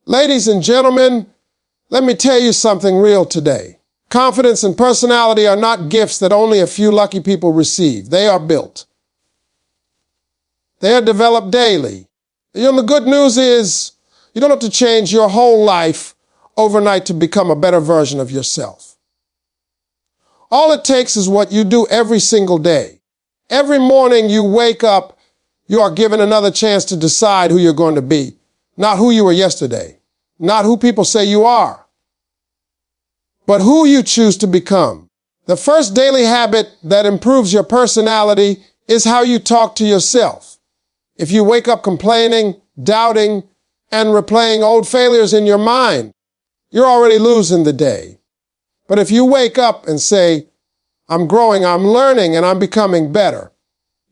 Ladies and gentlemen, let me tell you something real today. Confidence and personality are not gifts that only a few lucky people receive. They are built. They are developed daily. The good news is you don't have to change your whole life overnight to become a better version of yourself. All it takes is what you do every single day. Every morning you wake up, you are given another chance to decide who you're going to be, not who you were yesterday, not who people say you are, but who you choose to become. The first daily habit that improves your personality is how you talk to yourself. If you wake up complaining, doubting, and replaying old failures in your mind, you're already losing the day. But if you wake up and say, I'm growing, I'm learning, and I'm becoming better,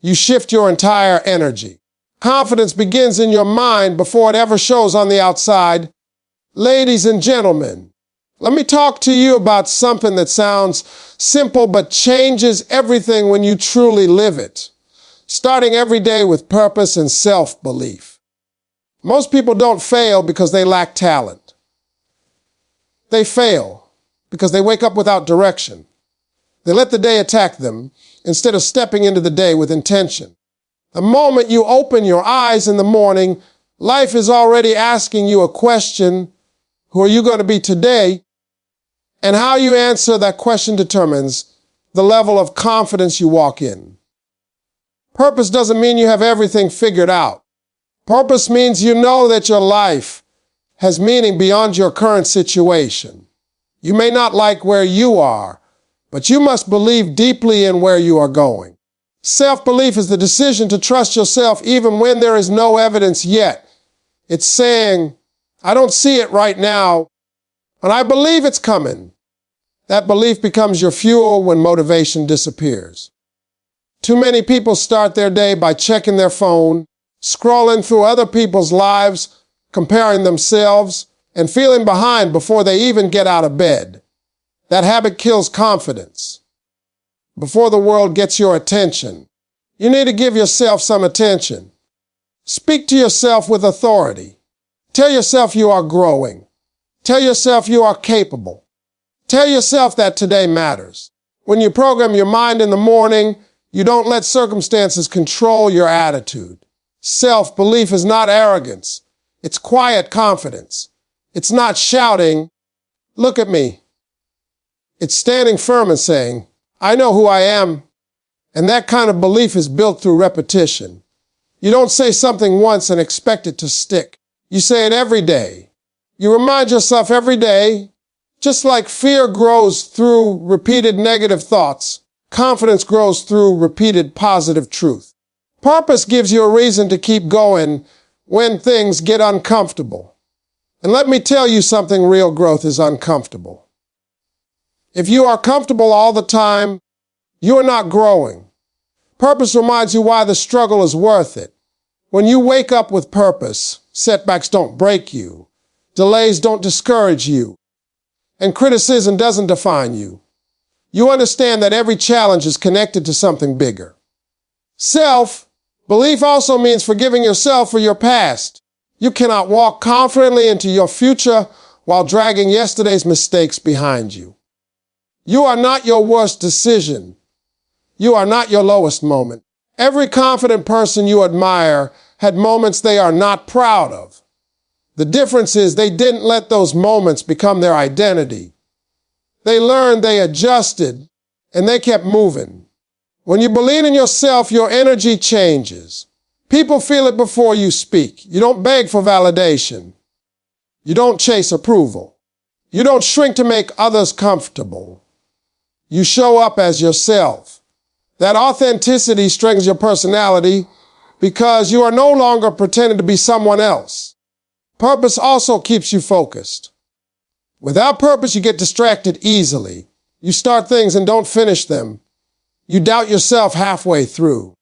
you shift your entire energy. Confidence begins in your mind before it ever shows on the outside. Ladies and gentlemen, let me talk to you about something that sounds simple but changes everything when you truly live it. Starting every day with purpose and self-belief. Most people don't fail because they lack talent. They fail because they wake up without direction. They let the day attack them instead of stepping into the day with intention. The moment you open your eyes in the morning, life is already asking you a question: who are you going to be today? And how you answer that question determines the level of confidence you walk in. Purpose doesn't mean you have everything figured out. Purpose means you know that your life has meaning beyond your current situation. You may not like where you are, but you must believe deeply in where you are going. Self-belief is the decision to trust yourself even when there is no evidence yet. It's saying, I don't see it right now, but I believe it's coming. That belief becomes your fuel when motivation disappears. Too many people start their day by checking their phone, scrolling through other people's lives, comparing themselves, and feeling behind before they even get out of bed. That habit kills confidence. Before the world gets your attention, you need to give yourself some attention. Speak to yourself with authority. Tell yourself you are growing. Tell yourself you are capable. Tell yourself that today matters. When you program your mind in the morning, you don't let circumstances control your attitude. Self-belief is not arrogance. It's quiet confidence. It's not shouting, look at me. It's standing firm and saying, I know who I am. And that kind of belief is built through repetition. You don't say something once and expect it to stick. You say it every day. You remind yourself every day, just like fear grows through repeated negative thoughts, confidence grows through repeated positive truth. Purpose gives you a reason to keep going when things get uncomfortable. And let me tell you something, real growth is uncomfortable. If you are comfortable all the time, you are not growing. Purpose reminds you why the struggle is worth it. When you wake up with purpose, setbacks don't break you, delays don't discourage you, and criticism doesn't define you. You understand that every challenge is connected to something bigger. Self-belief also means forgiving yourself for your past. You cannot walk confidently into your future while dragging yesterday's mistakes behind you. You are not your worst decision. You are not your lowest moment. Every confident person you admire had moments they are not proud of. The difference is they didn't let those moments become their identity. They learned, they adjusted, and they kept moving. When you believe in yourself, your energy changes. People feel it before you speak. You don't beg for validation. You don't chase approval. You don't shrink to make others comfortable. You show up as yourself. That authenticity strengthens your personality because you are no longer pretending to be someone else. Purpose also keeps you focused. Without purpose, you get distracted easily. You start things and don't finish them. You doubt yourself halfway through.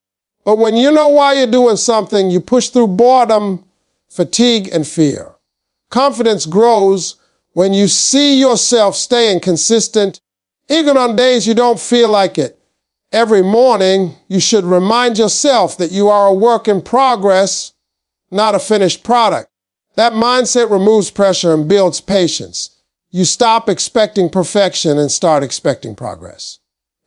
But when you know why you're doing something, you push through boredom, fatigue, and fear. Confidence grows when you see yourself staying consistent, even on days you don't feel like it. Every morning, you should remind yourself that you are a work in progress, not a finished product. That mindset removes pressure and builds patience. You stop expecting perfection and start expecting progress.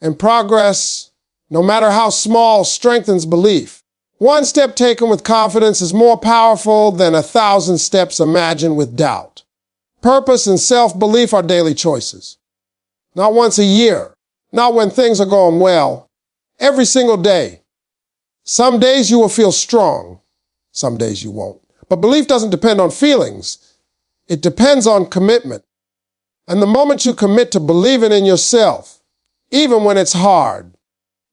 And progress, no matter how small, strengthens belief. One step taken with confidence is more powerful than 1,000 steps imagined with doubt. Purpose and self-belief are daily choices. Not once a year, not when things are going well. Every single day. Some days you will feel strong, some days you won't. But belief doesn't depend on feelings. It depends on commitment. And the moment you commit to believing in yourself, even when it's hard,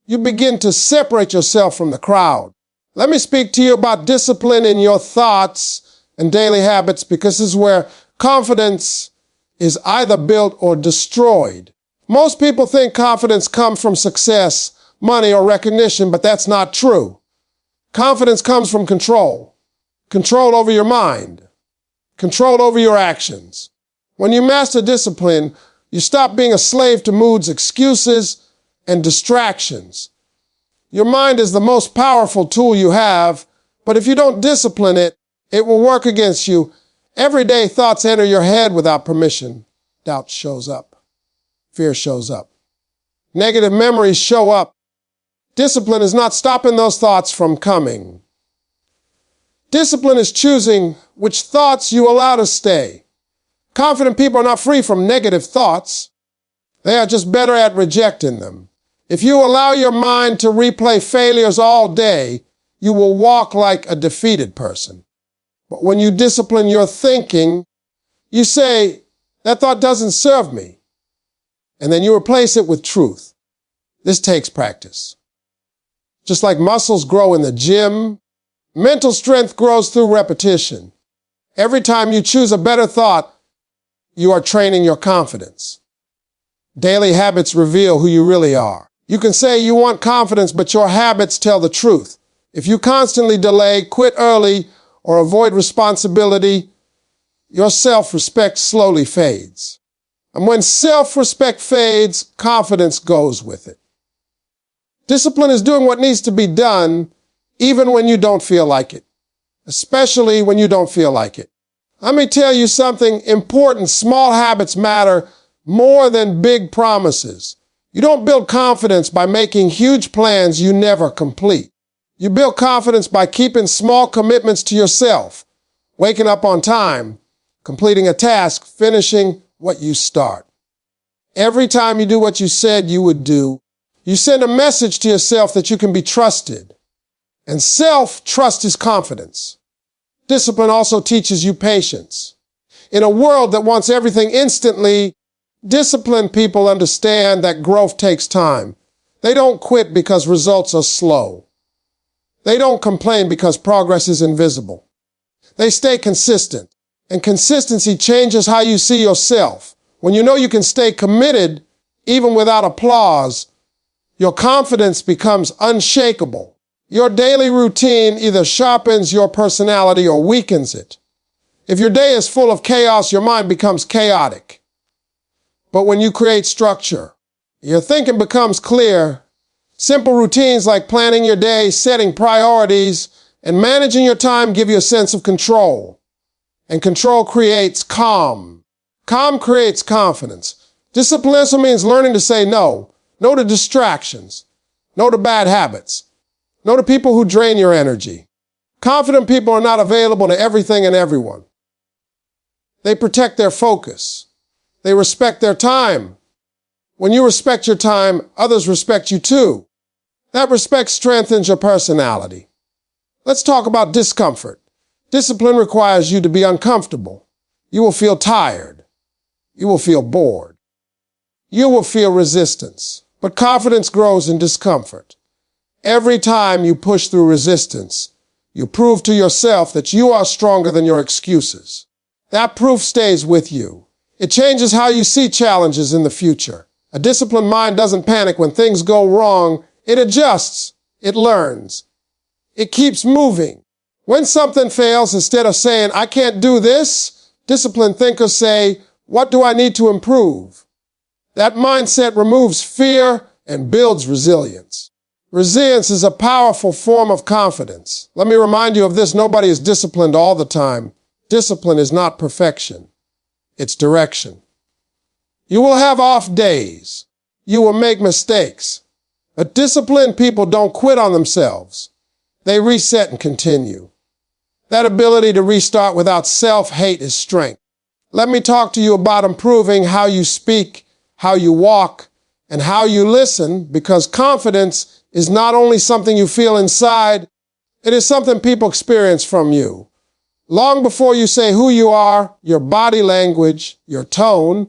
you begin to separate yourself from the crowd. Let me speak to you about discipline in your thoughts and daily habits, because this is where confidence is either built or destroyed. Most people think confidence comes from success, money, or recognition, but that's not true. Confidence comes from control. Control over your mind. Control over your actions. When you master discipline, you stop being a slave to moods, excuses, and distractions. Your mind is the most powerful tool you have, but if you don't discipline it, it will work against you. Everyday thoughts enter your head without permission. Doubt shows up. Fear shows up. Negative memories show up. Discipline is not stopping those thoughts from coming. Discipline is choosing which thoughts you allow to stay. Confident people are not free from negative thoughts. They are just better at rejecting them. If you allow your mind to replay failures all day, you will walk like a defeated person. But when you discipline your thinking, you say, that thought doesn't serve me. And then you replace it with truth. This takes practice. Just like muscles grow in the gym, mental strength grows through repetition. Every time you choose a better thought, you are training your confidence. Daily habits reveal who you really are. You can say you want confidence, but your habits tell the truth. If you constantly delay, quit early, or avoid responsibility, your self-respect slowly fades. And when self-respect fades, confidence goes with it. Discipline is doing what needs to be done, even when you don't feel like it, especially when you don't feel like it. Let me tell you something important. Small habits matter more than big promises. You don't build confidence by making huge plans you never complete. You build confidence by keeping small commitments to yourself, waking up on time, completing a task, finishing what you start. Every time you do what you said you would do, you send a message to yourself that you can be trusted. And self-trust is confidence. Discipline also teaches you patience. In a world that wants everything instantly, disciplined people understand that growth takes time. They don't quit because results are slow. They don't complain because progress is invisible. They stay consistent. And consistency changes how you see yourself. When you know you can stay committed, even without applause, your confidence becomes unshakable. Your daily routine either sharpens your personality or weakens it. If your day is full of chaos, your mind becomes chaotic. But when you create structure, your thinking becomes clear. Simple routines like planning your day, setting priorities, and managing your time give you a sense of control. And control creates calm. Calm creates confidence. Discipline also means learning to say no. No to distractions. No to bad habits. No to people who drain your energy. Confident people are not available to everything and everyone. They protect their focus. They respect their time. When you respect your time, others respect you too. That respect strengthens your personality. Let's talk about discomfort. Discipline requires you to be uncomfortable. You will feel tired. You will feel bored. You will feel resistance. But confidence grows in discomfort. Every time you push through resistance, you prove to yourself that you are stronger than your excuses. That proof stays with you. It changes how you see challenges in the future. A disciplined mind doesn't panic when things go wrong. It adjusts. It learns. It keeps moving. When something fails, instead of saying, I can't do this, disciplined thinkers say, what do I need to improve? That mindset removes fear and builds resilience. Resilience is a powerful form of confidence. Let me remind you of this. Nobody is disciplined all the time. Discipline is not perfection. It's direction. You will have off days. You will make mistakes. But disciplined people don't quit on themselves. They reset and continue. That ability to restart without self-hate is strength. Let me talk to you about improving how you speak, how you walk, and how you listen, because confidence is not only something you feel inside, it is something people experience from you. Long before you say who you are, your body language, your tone,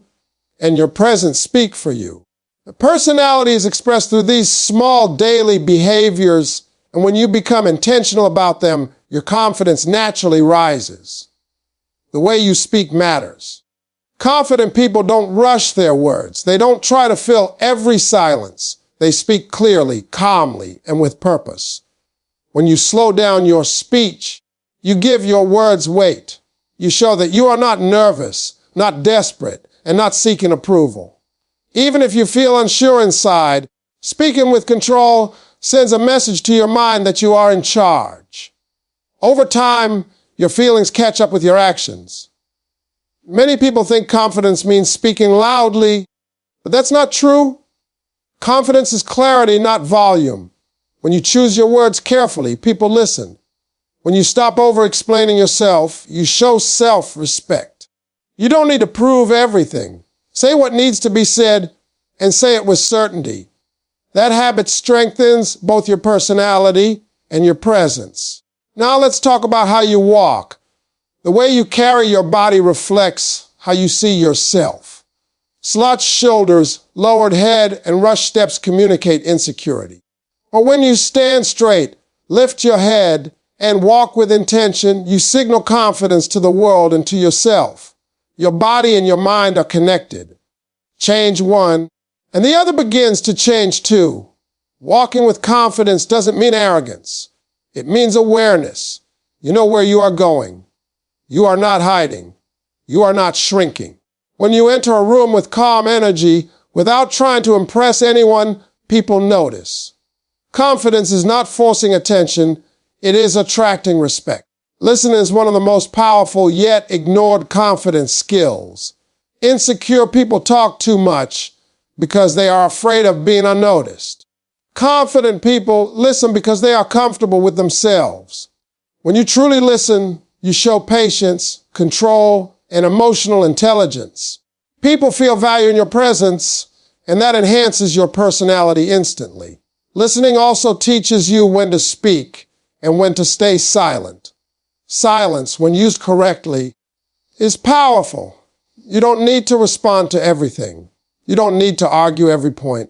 and your presence speak for you. The personality is expressed through these small daily behaviors, and when you become intentional about them, your confidence naturally rises. The way you speak matters. Confident people don't rush their words. They don't try to fill every silence. They speak clearly, calmly, and with purpose. When you slow down your speech, you give your words weight. You show that you are not nervous, not desperate, and not seeking approval. Even if you feel unsure inside, speaking with control sends a message to your mind that you are in charge. Over time, your feelings catch up with your actions. Many people think confidence means speaking loudly, but that's not true. Confidence is clarity, not volume. When you choose your words carefully, people listen. When you stop over-explaining yourself, you show self-respect. You don't need to prove everything. Say what needs to be said and say it with certainty. That habit strengthens both your personality and your presence. Now let's talk about how you walk. The way you carry your body reflects how you see yourself. Slouched shoulders, lowered head, and rushed steps communicate insecurity. But when you stand straight, lift your head, and walk with intention, you signal confidence to the world and to yourself. Your body and your mind are connected. Change one, and the other begins to change too. Walking with confidence doesn't mean arrogance. It means awareness. You know where you are going. You are not hiding. You are not shrinking. When you enter a room with calm energy, without trying to impress anyone, people notice. Confidence is not forcing attention. It is attracting respect. Listening is one of the most powerful yet ignored confidence skills. Insecure people talk too much because they are afraid of being unnoticed. Confident people listen because they are comfortable with themselves. When you truly listen, you show patience, control, and emotional intelligence. People feel value in your presence, and that enhances your personality instantly. Listening also teaches you when to speak and when to stay silent. Silence, when used correctly, is powerful. You don't need to respond to everything. You don't need to argue every point.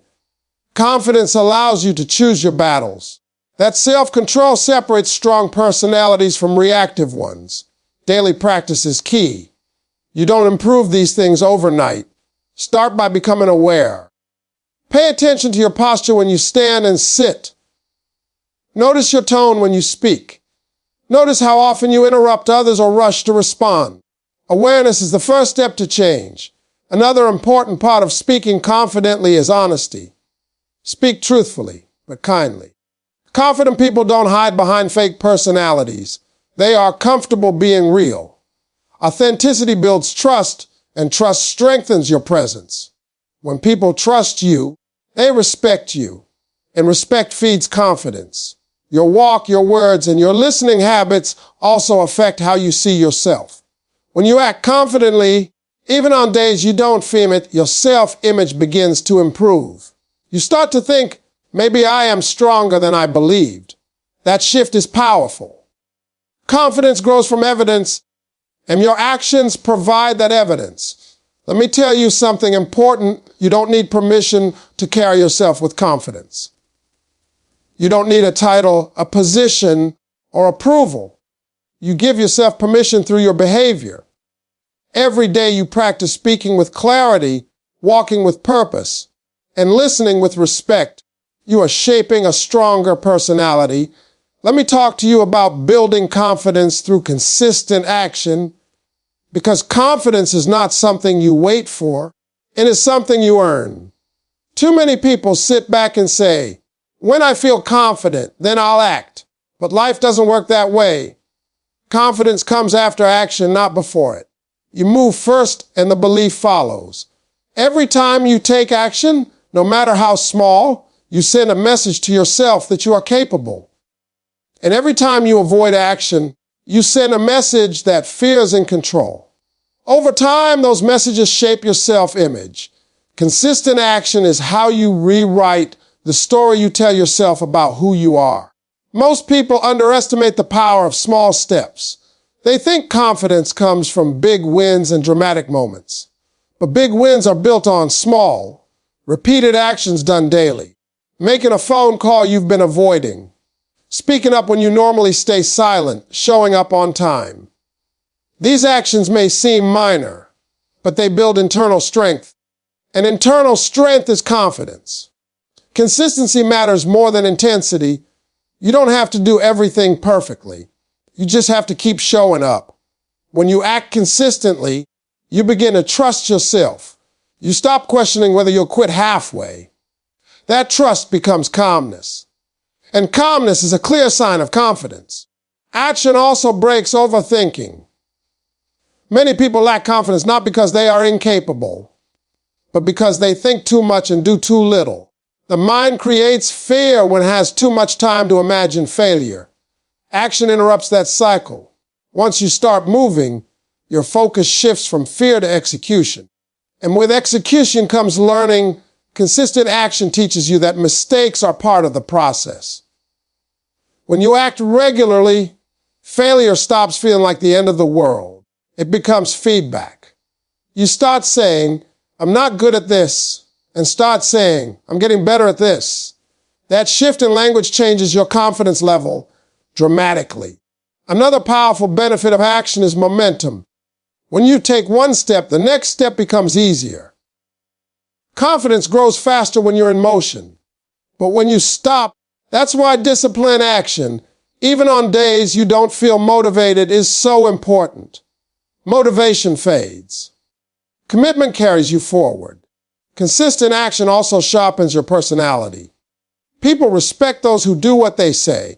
Confidence allows you to choose your battles. That self-control separates strong personalities from reactive ones. Daily practice is key. You don't improve these things overnight. Start by becoming aware. Pay attention to your posture when you stand and sit. Notice your tone when you speak. Notice how often you interrupt others or rush to respond. Awareness is the first step to change. Another important part of speaking confidently is honesty. Speak truthfully, but kindly. Confident people don't hide behind fake personalities. They are comfortable being real. Authenticity builds trust, and trust strengthens your presence. When people trust you, they respect you, and respect feeds confidence. Your walk, your words, and your listening habits also affect how you see yourself. When you act confidently, even on days you don't feel it, your self-image begins to improve. You start to think, maybe I am stronger than I believed. That shift is powerful. Confidence grows from evidence, and your actions provide that evidence. Let me tell you something important. You don't need permission to carry yourself with confidence. You don't need a title, a position, or approval. You give yourself permission through your behavior. Every day you practice speaking with clarity, walking with purpose, and listening with respect. You are shaping a stronger personality. Let me talk to you about building confidence through consistent action, because confidence is not something you wait for. It is something you earn. Too many people sit back and say, when I feel confident, then I'll act. But life doesn't work that way. Confidence comes after action, not before it. You move first and the belief follows. Every time you take action, no matter how small, you send a message to yourself that you are capable. And every time you avoid action, you send a message that fear is in control. Over time, those messages shape your self-image. Consistent action is how you rewrite the story you tell yourself about who you are. Most people underestimate the power of small steps. They think confidence comes from big wins and dramatic moments. But big wins are built on small, repeated actions done daily. Making a phone call you've been avoiding. Speaking up when you normally stay silent, showing up on time. These actions may seem minor, but they build internal strength. And internal strength is confidence. Consistency matters more than intensity. You don't have to do everything perfectly. You just have to keep showing up. When you act consistently, you begin to trust yourself. You stop questioning whether you'll quit halfway. That trust becomes calmness. And calmness is a clear sign of confidence. Action also breaks overthinking. Many people lack confidence not because they are incapable, but because they think too much and do too little. The mind creates fear when it has too much time to imagine failure. Action interrupts that cycle. Once you start moving, your focus shifts from fear to execution. And with execution comes learning. Consistent action teaches you that mistakes are part of the process. When you act regularly, failure stops feeling like the end of the world. It becomes feedback. You start saying, I'm not good at this, and start saying, I'm getting better at this. That shift in language changes your confidence level dramatically. Another powerful benefit of action is momentum. When you take one step, the next step becomes easier. Confidence grows faster when you're in motion. But when you stop, that's why disciplined action, even on days you don't feel motivated, is so important. Motivation fades. Commitment carries you forward. Consistent action also sharpens your personality. People respect those who do what they say.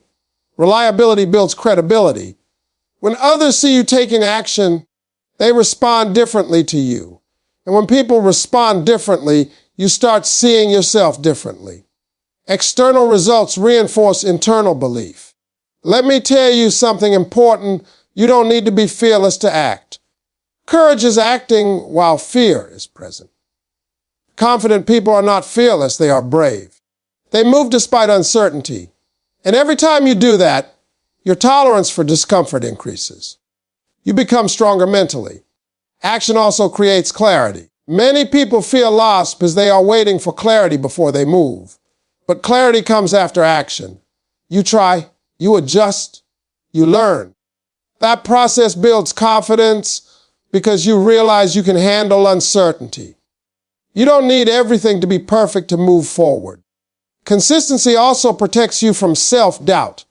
Reliability builds credibility. When others see you taking action, they respond differently to you. And when people respond differently, you start seeing yourself differently. External results reinforce internal belief. Let me tell you something important. You don't need to be fearless to act. Courage is acting while fear is present. Confident people are not fearless, they are brave. They move despite uncertainty. And every time you do that, your tolerance for discomfort increases. You become stronger mentally. Action also creates clarity. Many people feel lost because they are waiting for clarity before they move. But clarity comes after action. You try, you adjust, you learn. That process builds confidence because you realize you can handle uncertainty. You don't need everything to be perfect to move forward. Consistency also protects you from self-doubt.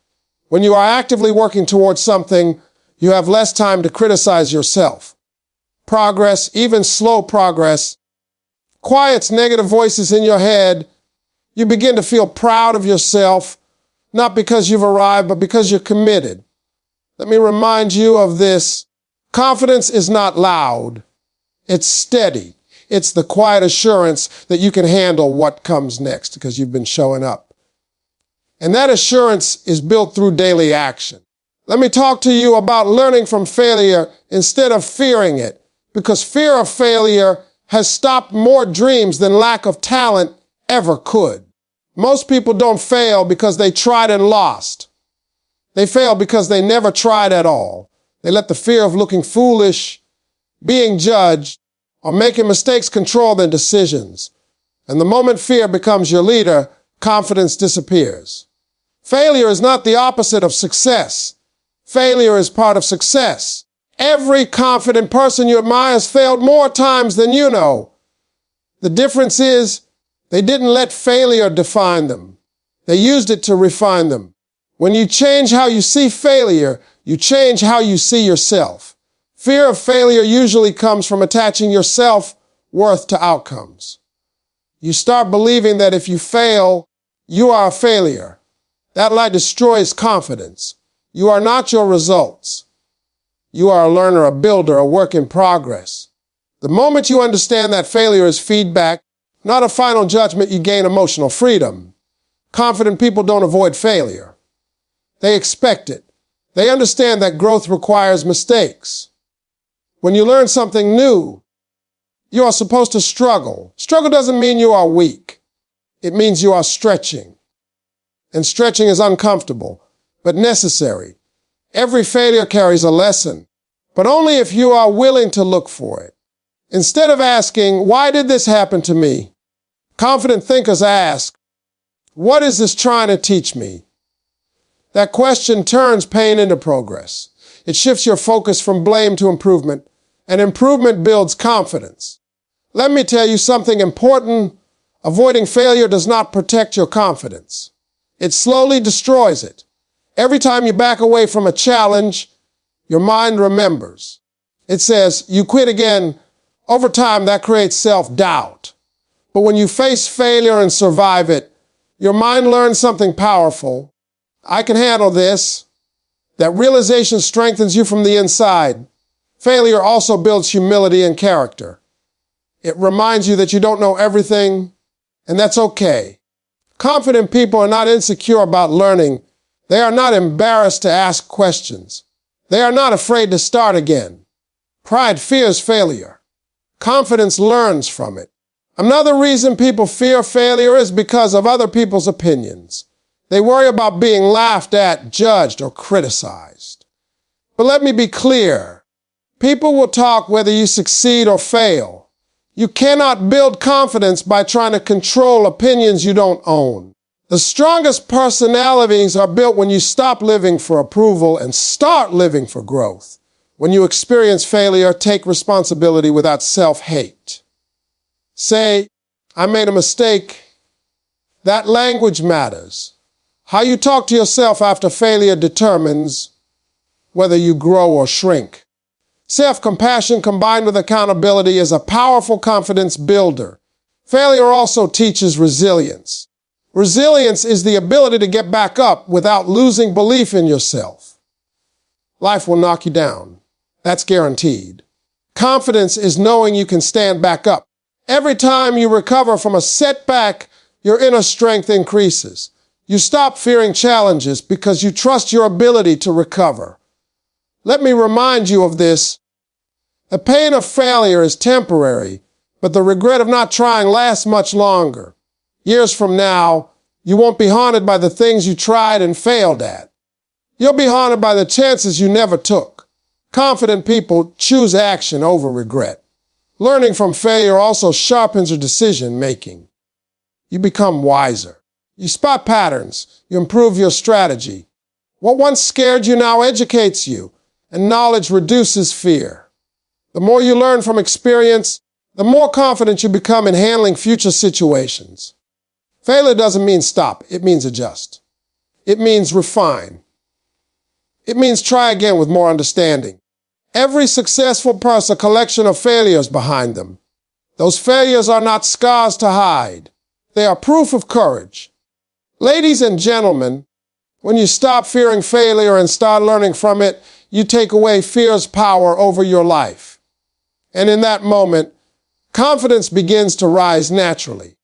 When you are actively working towards something, you have less time to criticize yourself. Progress, even slow progress, quiets negative voices in your head. You begin to feel proud of yourself, not because you've arrived, but because you're committed. Let me remind you of this. Confidence is not loud. It's steady. It's the quiet assurance that you can handle what comes next because you've been showing up. And that assurance is built through daily action. Let me talk to you about learning from failure instead of fearing it, because fear of failure has stopped more dreams than lack of talent ever could. Most people don't fail because they tried and lost. They fail because they never tried at all. They let the fear of looking foolish, being judged, or making mistakes control their decisions. And the moment fear becomes your leader, confidence disappears. Failure is not the opposite of success. Failure is part of success. Every confident person you admire has failed more times than you know. The difference is they didn't let failure define them. They used it to refine them. When you change how you see failure, you change how you see yourself. Fear of failure usually comes from attaching your self-worth to outcomes. You start believing that if you fail, you are a failure. That lie destroys confidence. You are not your results. You are a learner, a builder, a work in progress. The moment you understand that failure is feedback, not a final judgment, you gain emotional freedom. Confident people don't avoid failure. They expect it. They understand that growth requires mistakes. When you learn something new, you are supposed to struggle. Struggle doesn't mean you are weak. It means you are stretching. And stretching is uncomfortable, but necessary. Every failure carries a lesson, but only if you are willing to look for it. Instead of asking, why did this happen to me? Confident thinkers ask, what is this trying to teach me? That question turns pain into progress. It shifts your focus from blame to improvement, and improvement builds confidence. Let me tell you something important. Avoiding failure does not protect your confidence. It slowly destroys it. Every time you back away from a challenge, your mind remembers. It says, you quit again. Over time, that creates self-doubt. But when you face failure and survive it, your mind learns something powerful. I can handle this. That realization strengthens you from the inside. Failure also builds humility and character. It reminds you that you don't know everything, and that's okay. Confident people are not insecure about learning. They are not embarrassed to ask questions. They are not afraid to start again. Pride fears failure. Confidence learns from it. Another reason people fear failure is because of other people's opinions. They worry about being laughed at, judged, or criticized. But let me be clear. People will talk whether you succeed or fail. You cannot build confidence by trying to control opinions you don't own. The strongest personalities are built when you stop living for approval and start living for growth. When you experience failure, take responsibility without self-hate. Say, I made a mistake. That language matters. How you talk to yourself after failure determines whether you grow or shrink. Self-compassion combined with accountability is a powerful confidence builder. Failure also teaches resilience. Resilience is the ability to get back up without losing belief in yourself. Life will knock you down. That's guaranteed. Confidence is knowing you can stand back up. Every time you recover from a setback, your inner strength increases. You stop fearing challenges because you trust your ability to recover. Let me remind you of this. The pain of failure is temporary, but the regret of not trying lasts much longer. Years from now, you won't be haunted by the things you tried and failed at. You'll be haunted by the chances you never took. Confident people choose action over regret. Learning from failure also sharpens your decision-making. You become wiser. You spot patterns. You improve your strategy. What once scared you now educates you, and knowledge reduces fear. The more you learn from experience, the more confident you become in handling future situations. Failure doesn't mean stop. It means adjust. It means refine. It means try again with more understanding. Every successful person, a collection of failures behind them. Those failures are not scars to hide. They are proof of courage. Ladies and gentlemen, when you stop fearing failure and start learning from it, you take away fear's power over your life. And in that moment, confidence begins to rise naturally.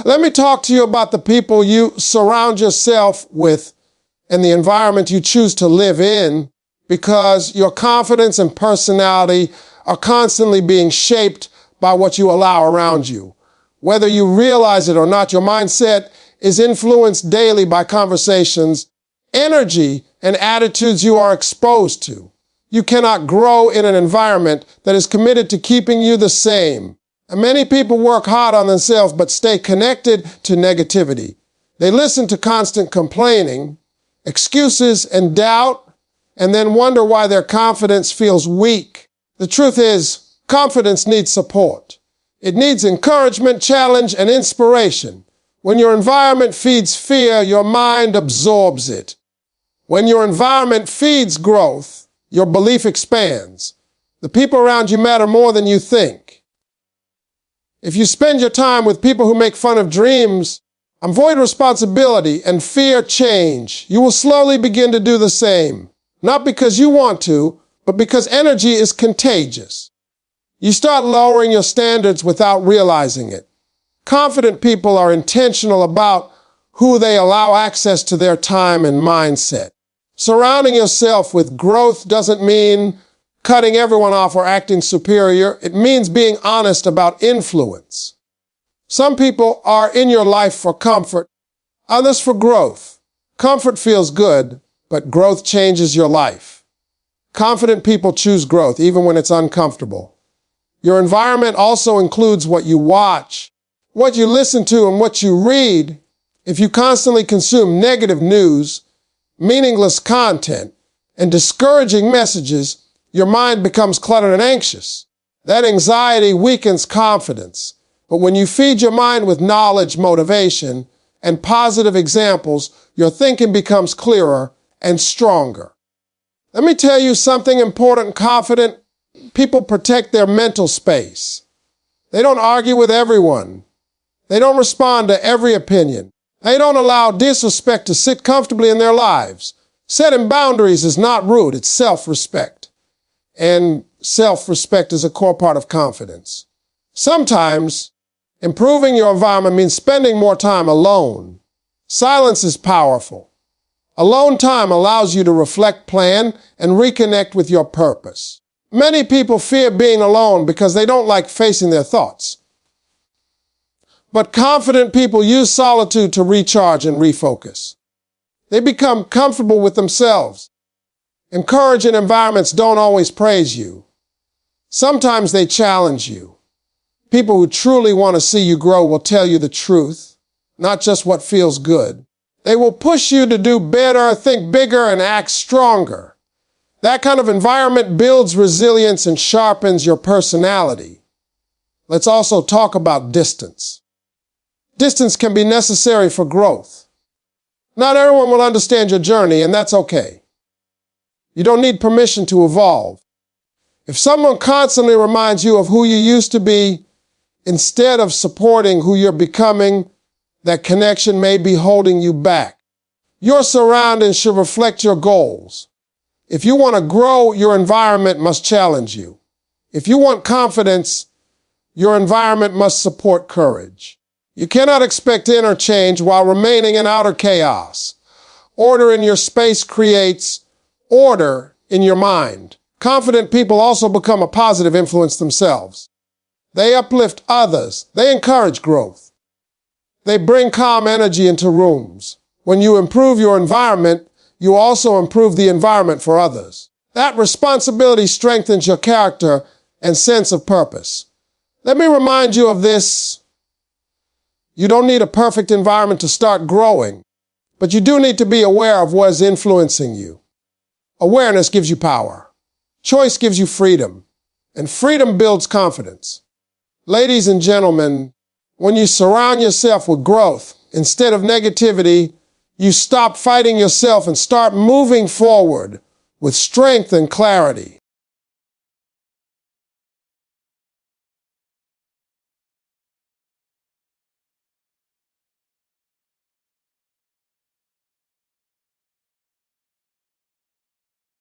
Let me talk to you about the people you surround yourself with and the environment you choose to live in, because your confidence and personality are constantly being shaped by what you allow around you. Whether you realize it or not, your mindset is influenced daily by conversations, energy, and attitudes you are exposed to. You cannot grow in an environment that is committed to keeping you the same. And many people work hard on themselves but stay connected to negativity. They listen to constant complaining, excuses, and doubt, and then wonder why their confidence feels weak. The truth is, confidence needs support. It needs encouragement, challenge, and inspiration. When your environment feeds fear, your mind absorbs it. When your environment feeds growth, your belief expands. The people around you matter more than you think. If you spend your time with people who make fun of dreams, avoid responsibility, and fear change, you will slowly begin to do the same. Not because you want to, but because energy is contagious. You start lowering your standards without realizing it. Confident people are intentional about who they allow access to their time and mindset. Surrounding yourself with growth doesn't mean cutting everyone off or acting superior. It means being honest about influence. Some people are in your life for comfort, others for growth. Comfort feels good, but growth changes your life. Confident people choose growth even when it's uncomfortable. Your environment also includes what you watch, what you listen to, and what you read. If you constantly consume negative news, meaningless content, and discouraging messages, your mind becomes cluttered and anxious. That anxiety weakens confidence. But when you feed your mind with knowledge, motivation, and positive examples, your thinking becomes clearer and stronger. Let me tell you something important. Confident people protect their mental space. They don't argue with everyone. They don't respond to every opinion. They don't allow disrespect to sit comfortably in their lives. Setting boundaries is not rude, it's self-respect. And self-respect is a core part of confidence. Sometimes, improving your environment means spending more time alone. Silence is powerful. Alone time allows you to reflect, plan, and reconnect with your purpose. Many people fear being alone because they don't like facing their thoughts. But confident people use solitude to recharge and refocus. They become comfortable with themselves. Encouraging environments don't always praise you. Sometimes they challenge you. People who truly want to see you grow will tell you the truth, not just what feels good. They will push you to do better, think bigger, and act stronger. That kind of environment builds resilience and sharpens your personality. Let's also talk about distance. Distance can be necessary for growth. Not everyone will understand your journey, and that's okay. You don't need permission to evolve. If someone constantly reminds you of who you used to be, instead of supporting who you're becoming, that connection may be holding you back. Your surroundings should reflect your goals. If you want to grow, your environment must challenge you. If you want confidence, your environment must support courage. You cannot expect inner change while remaining in outer chaos. Order in your space creates order in your mind. Confident people also become a positive influence themselves. They uplift others. They encourage growth. They bring calm energy into rooms. When you improve your environment, you also improve the environment for others. That responsibility strengthens your character and sense of purpose. Let me remind you of this. You don't need a perfect environment to start growing, but you do need to be aware of what is influencing you. Awareness gives you power. Choice gives you freedom, and freedom builds confidence. Ladies and gentlemen, when you surround yourself with growth instead of negativity, you stop fighting yourself and start moving forward with strength and clarity.